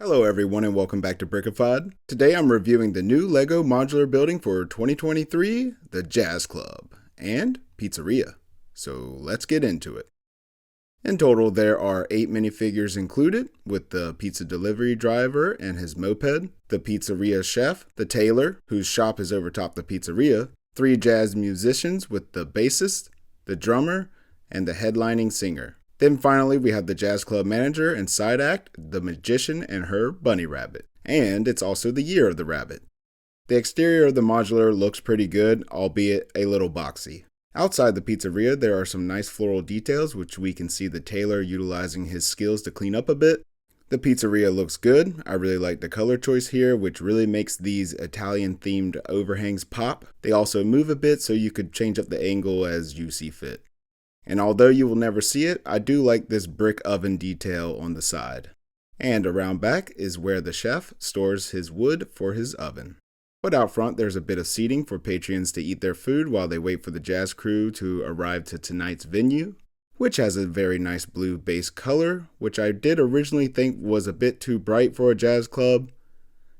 Hello everyone and welcome back to Brickified. Today I'm reviewing the new Lego Modular building for 2023, the Jazz Club, and Pizzeria. So let's get into it. In total there are 8 minifigures included, with the pizza delivery driver and his moped, the pizzeria chef, the tailor, whose shop is overtop the pizzeria, 3 jazz musicians with the bassist, the drummer, and the headlining singer. Then finally, we have the Jazz Club manager and side act, the magician and her bunny rabbit. And it's also the year of the rabbit. The exterior of the modular looks pretty good, albeit a little boxy. Outside the pizzeria, there are some nice floral details, which we can see the tailor utilizing his skills to clean up a bit. The pizzeria looks good. I really like the color choice here, which really makes these Italian-themed overhangs pop. They also move a bit, so you could change up the angle as you see fit. And although you will never see it, I do like this brick oven detail on the side. And around back is where the chef stores his wood for his oven. But out front there's a bit of seating for patrons to eat their food while they wait for the jazz crew to arrive to tonight's venue, which has a very nice blue base color, which I did originally think was a bit too bright for a jazz club.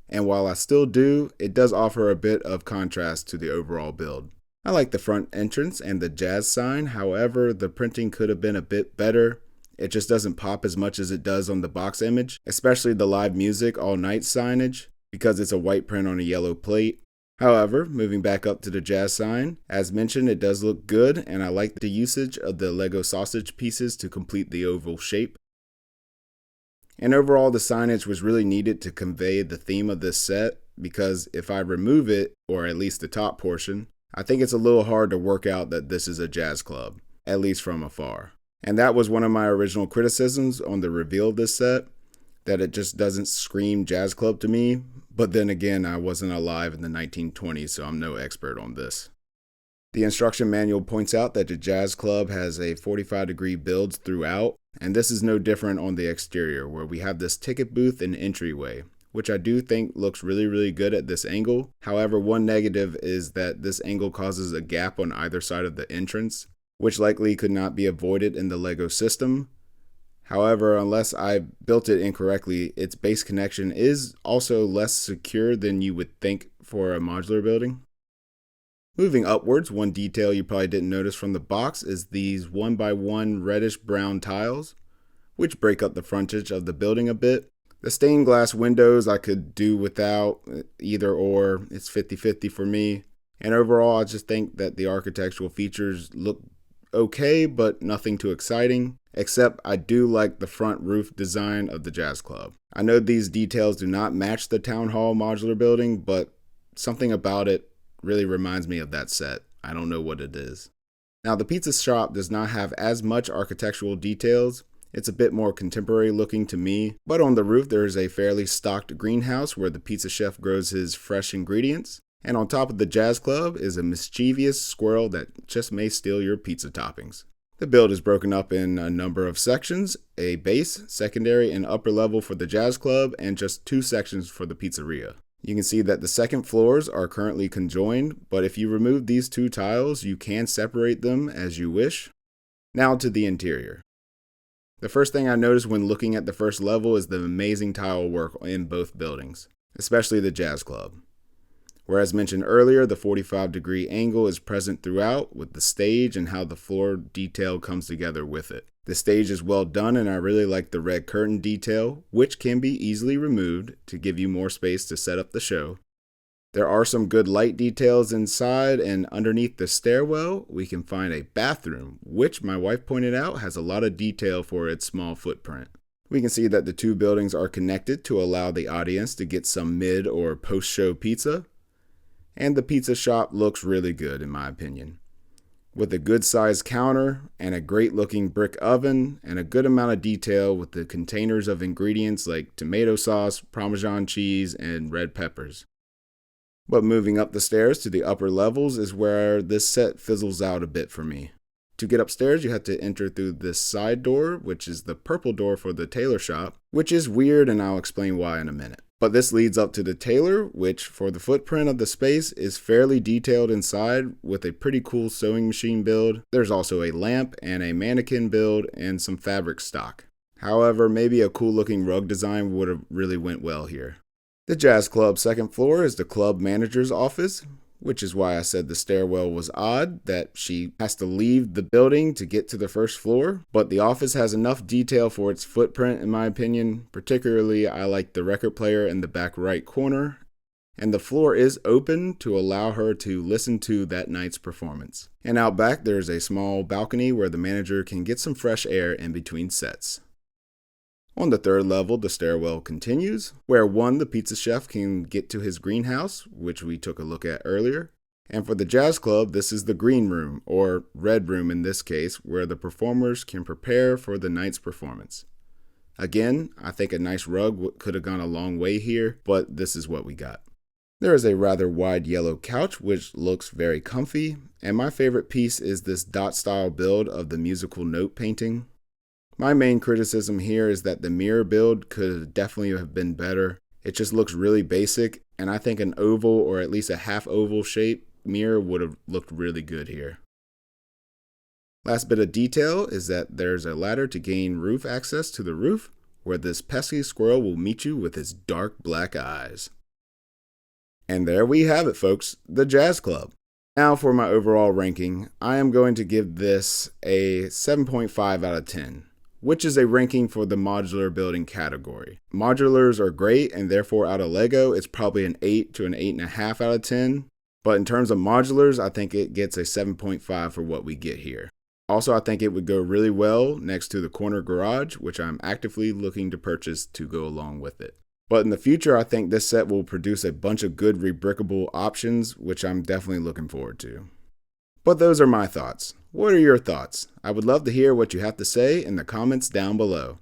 And while I still do, it does offer a bit of contrast to the overall build. I like the front entrance and the jazz sign, however, the printing could have been a bit better. It just doesn't pop as much as it does on the box image, especially the live music all night signage, because it's a white print on a yellow plate. However, moving back up to the jazz sign, as mentioned, it does look good, and I like the usage of the Lego sausage pieces to complete the oval shape. And overall, the signage was really needed to convey the theme of this set, because if I remove it, or at least the top portion, I think it's a little hard to work out that this is a jazz club, at least from afar. And that was one of my original criticisms on the reveal of this set, that it just doesn't scream jazz club to me, but then again, I wasn't alive in the 1920s, so I'm no expert on this. The instruction manual points out that the jazz club has a 45-degree build throughout, and this is no different on the exterior, where we have this ticket booth and entryway, which I do think looks really good at this angle. However, one negative is that this angle causes a gap on either side of the entrance, which likely could not be avoided in the Lego system. However, unless I built it incorrectly, its base connection is also less secure than you would think for a modular building. Moving upwards, one detail you probably didn't notice from the box is these 1x1 reddish brown tiles, which break up the frontage of the building a bit. The stained glass windows I could do without, either or, it's 50-50 for me. And overall, I just think that the architectural features look okay, but nothing too exciting, except I do like the front roof design of the Jazz Club. I know these details do not match the Town Hall modular building, but something about it really reminds me of that set. I don't know what it is. Now, the pizza shop does not have as much architectural details. It's a bit more contemporary looking to me, but on the roof there is a fairly stocked greenhouse where the pizza chef grows his fresh ingredients, and on top of the Jazz Club is a mischievous squirrel that just may steal your pizza toppings. The build is broken up in a number of sections, a base, secondary, and upper level for the Jazz Club, and just 2 sections for the pizzeria. You can see that the second floors are currently conjoined, but if you remove these 2 tiles, you can separate them as you wish. Now to the interior. The first thing I noticed when looking at the first level is the amazing tile work in both buildings, especially the Jazz Club. Whereas mentioned earlier, the 45-degree angle is present throughout with the stage and how the floor detail comes together with it. The stage is well done, and I really like the red curtain detail, which can be easily removed to give you more space to set up the show. There are some good light details inside, and underneath the stairwell, we can find a bathroom, which my wife pointed out has a lot of detail for its small footprint. We can see that the 2 buildings are connected to allow the audience to get some mid or post-show pizza, and the pizza shop looks really good in my opinion. With a good sized counter and a great looking brick oven and a good amount of detail with the containers of ingredients like tomato sauce, Parmesan cheese, and red peppers. But moving up the stairs to the upper levels is where this set fizzles out a bit for me. To get upstairs, you have to enter through this side door, which is the purple door for the tailor shop, which is weird and I'll explain why in a minute. But this leads up to the tailor, which for the footprint of the space is fairly detailed inside with a pretty cool sewing machine build. There's also a lamp and a mannequin build and some fabric stock. However, maybe a cool looking rug design would have really went well here. The Jazz Club's second floor is the club manager's office, which is why I said the stairwell was odd, that she has to leave the building to get to the first floor. But the office has enough detail for its footprint, in my opinion. Particularly, I like the record player in the back right corner. And the floor is open to allow her to listen to that night's performance. And out back, there's a small balcony where the manager can get some fresh air in between sets. On the third level, the stairwell continues, where the pizza chef can get to his greenhouse, which we took a look at earlier. And for the Jazz Club, this is the green room, or red room in this case, where the performers can prepare for the night's performance. Again, I think a nice rug could have gone a long way here, but this is what we got. There is a rather wide yellow couch, which looks very comfy, and my favorite piece is this dot-style build of the musical note painting. My main criticism here is that the mirror build could definitely have been better. It just looks really basic, and I think an oval or at least a half oval shape mirror would have looked really good here. Last bit of detail is that there's a ladder to gain roof access to the roof, where this pesky squirrel will meet you with his dark black eyes. And there we have it, folks, the Jazz Club. Now for my overall ranking, I am going to give this a 7.5 out of 10. Which is a ranking for the modular building category. Modulars are great, and therefore out of Lego, it's probably an 8 to an 8.5 out of 10. But in terms of modulars, I think it gets a 7.5 for what we get here. Also, I think it would go really well next to the corner garage, which I'm actively looking to purchase to go along with it. But in the future, I think this set will produce a bunch of good rebrickable options, which I'm definitely looking forward to. But those are my thoughts. What are your thoughts? I would love to hear what you have to say in the comments down below.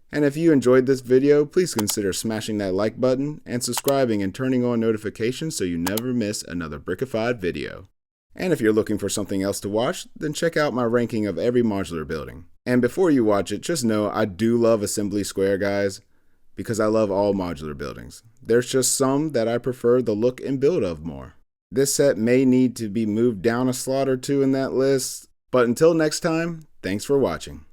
And if you enjoyed this video, please consider smashing that like button and subscribing and turning on notifications so you never miss another Brickified video. And if you're looking for something else to watch, then check out my ranking of every modular building. And before you watch it, just know I do love Assembly Square, guys, because I love all modular buildings. There's just some that I prefer the look and build of more. This set may need to be moved down a slot or two in that list, but until next time, thanks for watching.